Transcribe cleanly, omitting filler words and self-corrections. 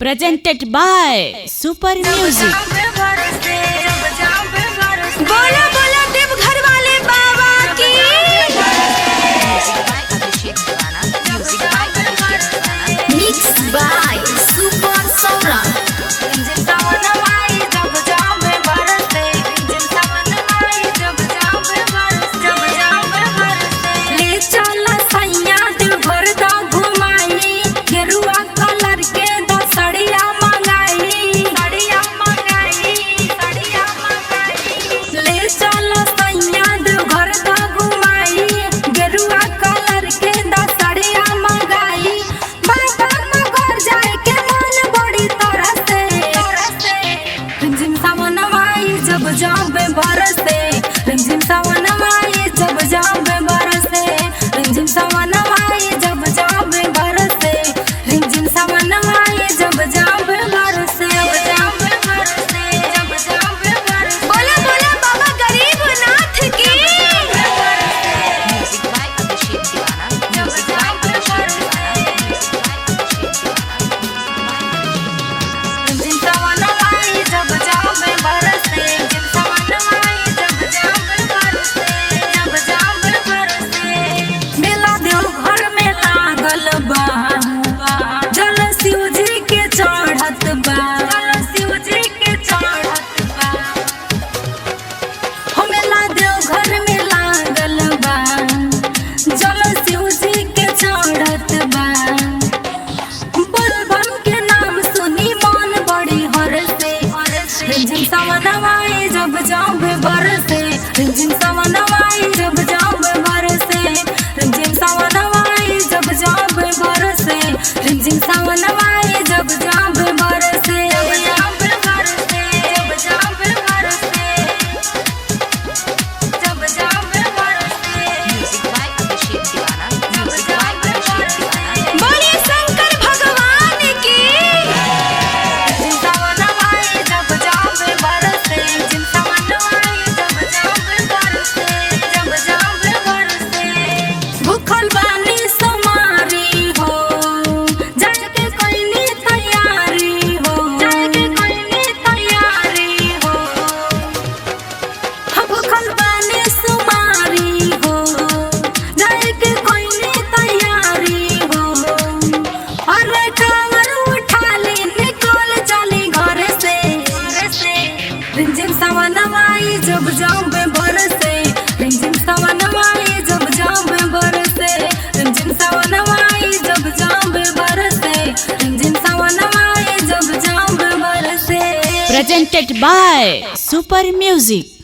presented by Super Music। बोला बोला देवघर वाले बाबा की। Mixed by Super Saurabh। ले चला सैया देवघर दा घुमाई, गेरुआ कलर के दा सड़िया मंगाई। ले चला सैया देवघर दा घुमाई, गेरुआ कलर के दा सड़िया मंगाई। बाबा नगर जाए के मन बड़ी तरसे, रिमझिम सावनवाई जब जाबे बरसे, रिमझिम सावनवाई जब जाबे बरसे, रिमझिम सावनवाई जब जाबे बरसे, रिमझिम सावनवाई जब जाबे बरसे। बोला बोला बाबा गरीबनाथ की। रिमझिम सावनवाई जब जाबे बरसे, रिमझिम सावनवाई जब जाबे बरसे, जब जाबे बरसे। मेला देवघर में लागल बा, जल शिव जी के चढ़त बा, जल शिव जी के चढ़त बा। हो मेला देवघर में लागल बा, जल शिव जी के चढ़त बा। बलबम के नाम सुनी मन बड़ी हरसे, रिमझिम सावनवाई जब जाबे बरसे, रिमझिम सावनवाई जब जाबे बरसे, रिमझिम सावनवाई जब जाबे बरसे, रिमझिम सावनवाई जब जाबे बरसे। बोलिए शंकर भगवान की। रिमझिम सावनवाई जब जाबे बरसे, रिमझिम सावनवाई जब जाबे बरसे, जब जाबे बरसे। भूखल बानी समारी हो, जाके कोइनी तैयारी हो, जाके कोइनी तैयारी हो। भूखल बानी समारी हो, जाके कोइनी तैयारी हो। अरे कांवर उठा ली, निकल चली घर से। रिमझिम सावनवाई जब जाबे बरसे, रिमझिम सावनवाई जब जाबे बरसे, रिमझिम सावनवाई जब जाबे बरसे, रिमझिम सावनवाई जब जाबे बरसे। Presented by Super Music।